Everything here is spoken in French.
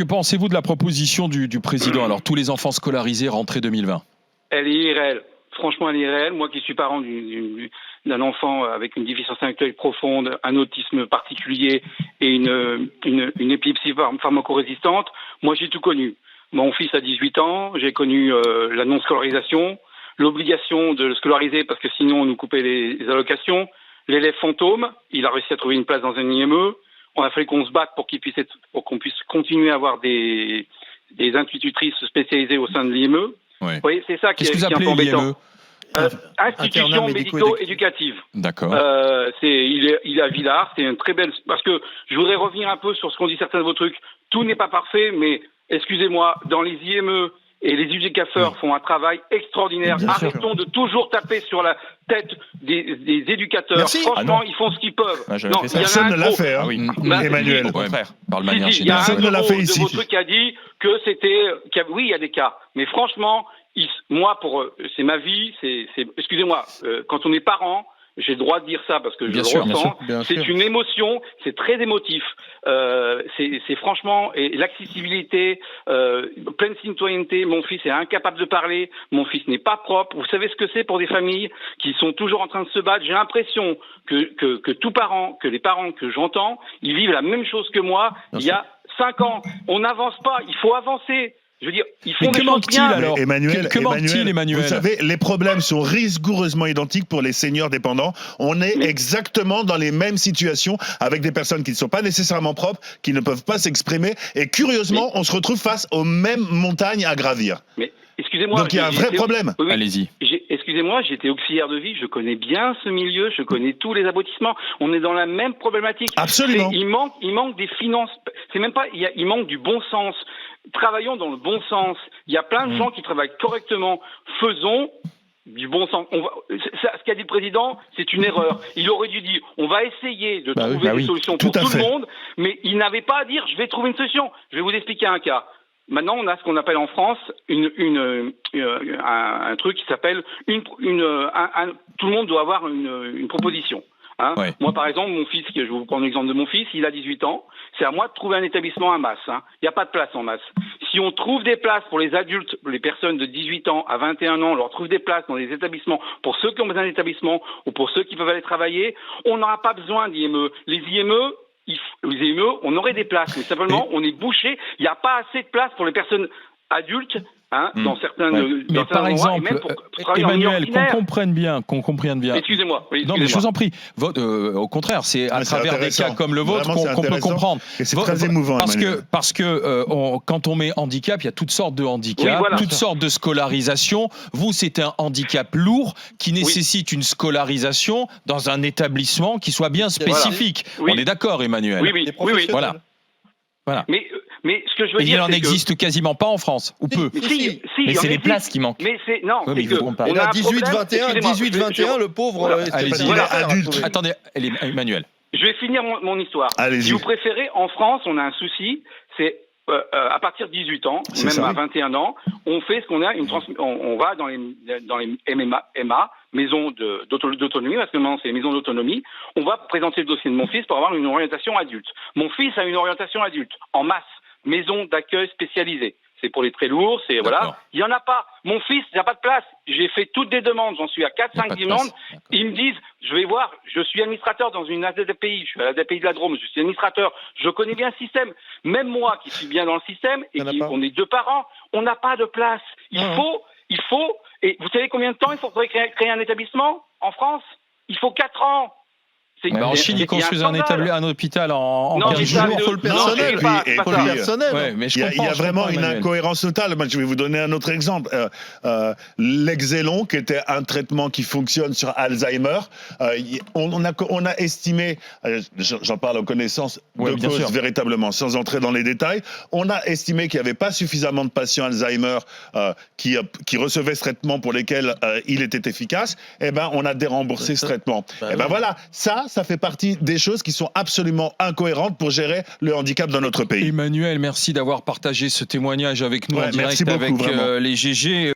Que pensez-vous de la proposition du président? Alors, tous les enfants scolarisés rentrée 2020. Elle est irréelle. Franchement, elle est irréelle. Moi qui suis parent d'un enfant avec une déficience intellectuelle profonde, un autisme particulier et une épilepsie pharmacorésistante, moi j'ai tout connu. Mon fils a 18 ans, j'ai connu la non-scolarisation, l'obligation de le scolariser parce que sinon on nous coupait les allocations, l'élève fantôme, il a réussi à trouver une place dans un IME, on a fallu qu'on se batte pour qu'on puisse continuer à avoir des institutrices spécialisées au sein de l'IME. Ouais. Vous voyez, c'est ça qui est un peu embêtant. Institution médico-éducative. D'accord. Il est à Villars, c'est une très belle... Parce que je voudrais revenir un peu sur ce qu'ont dit certains de vos trucs. Tout n'est pas parfait, mais excusez-moi, dans les IME et les éducateurs font un travail extraordinaire. Arrêtons de toujours taper sur la tête des éducateurs. Merci. Franchement, ils font ce qu'ils peuvent. Non, personne ne l'a fait, Emmanuel. Au contraire, par le Si, manière il y a générale. Personne ne l'a fait de ici. vos trucs qui a dit que c'était... Oui, il y a des cas. Mais franchement, moi, c'est ma vie. Excusez-moi, quand on est parent, j'ai le droit de dire ça parce que je le ressens. C'est une émotion, c'est très émotif. C'est franchement, et l'accessibilité, pleine citoyenneté. Mon fils est incapable de parler. Mon fils n'est pas propre. Vous savez ce que c'est pour des familles qui sont toujours en train de se battre. J'ai l'impression que tous parents, que les parents que j'entends, ils vivent la même chose que moi. Il y a 5 ans, on n'avance pas. Il faut avancer. Je veux dire, ils font des choses bien. Alors, Emmanuel, Emmanuel, vous savez, les problèmes sont rigoureusement identiques pour les seniors dépendants. On est exactement dans les mêmes situations avec des personnes qui ne sont pas nécessairement propres, qui ne peuvent pas s'exprimer. Et curieusement, on se retrouve face aux mêmes montagnes à gravir. Mais excusez-moi. Donc il y a un vrai problème. Oui. Allez-y. Excusez-moi, j'étais auxiliaire de vie, je connais bien ce milieu, je connais tous les aboutissements. On est dans la même problématique. Absolument. Il manque des finances. C'est même pas. Il manque du bon sens. Travaillons dans le bon sens. Il y a plein de gens qui travaillent correctement. Faisons du bon sens. Ce qu'a dit le président, c'est une erreur. Il aurait dû dire, on va essayer de trouver des solutions pour tout le monde, mais il n'avait pas à dire, je vais trouver une solution. Je vais vous expliquer un cas. Maintenant, on a ce qu'on appelle en France un truc qui s'appelle tout le monde doit avoir une proposition. Hein. Ouais. Moi, par exemple, mon fils, je vais vous prendre l'exemple de mon fils, il a 18 ans. C'est à moi de trouver un établissement à masse. Hein. Il n'y a pas de place en masse. Si on trouve des places pour les adultes, les personnes de 18 ans à 21 ans, on leur trouve des places dans des établissements pour ceux qui ont besoin d'établissements ou pour ceux qui peuvent aller travailler, on n'aura pas besoin d'IME. Les IME, on aurait des places, mais simplement, on est bouché. Il n'y a pas assez de place pour les personnes adultes. Hein, dans certains, mais par exemple, Emmanuel, qu'on comprenne bien. Excusez-moi. Non, mais je vous en prie. Au contraire, c'est à travers des cas comme le vôtre qu'on peut comprendre. Et c'est très émouvant, parce que quand on met handicap, il y a toutes sortes de handicaps, toutes sortes de scolarisation. Vous, c'est un handicap lourd qui nécessite une scolarisation dans un établissement qui soit bien spécifique. On est d'accord, Emmanuel? Oui. Voilà. Mais ce que je veux dire, il n'en existe quasiment pas en France, ou peu. Mais c'est les places qui manquent. Mais c'est non, c'est que on a 18-21, le pauvre. Adulte. Attendez, Emmanuel. Je vais finir mon histoire. Allez-y. Si vous préférez, en France, on a un souci, c'est à partir de 18 ans, même à 21 ans, on fait ce qu'on a, on va dans les MA, maisons d'autonomie, parce que maintenant c'est les maisons d'autonomie, on va présenter le dossier de mon fils pour avoir une orientation adulte. Mon fils a une orientation adulte, en masse, maison d'accueil spécialisée. C'est pour les très lourds, voilà. Il n'y en a pas. Mon fils, il n'y a pas de place. J'ai fait toutes des demandes. J'en suis à 4-5 demandes. Ils me disent, je vais voir, je suis administrateur dans une AZPI. Je suis à la AZPI de la Drôme. Je suis administrateur. Je connais bien le système. Même moi qui suis bien dans le système et on est 2 parents, on n'a pas de place. Il faut, et vous savez combien de temps il faudrait créer un établissement en France? Il faut 4 ans. En Chine, ils construisent un hôpital en 15 jours. Il faut le personnel. Mais il y a vraiment une incohérence totale. Moi, je vais vous donner un autre exemple. L'exélon, qui était un traitement qui fonctionne sur Alzheimer, on a estimé, j'en parle en connaissance de cause véritablement, sans entrer dans les détails, on a estimé qu'il n'y avait pas suffisamment de patients Alzheimer qui recevaient ce traitement pour lesquels il était efficace. Eh ben, on a déremboursé ce traitement. Eh ben voilà, ça fait partie des choses qui sont absolument incohérentes pour gérer le handicap dans notre pays. Emmanuel, merci d'avoir partagé ce témoignage avec nous en direct beaucoup, avec les GG.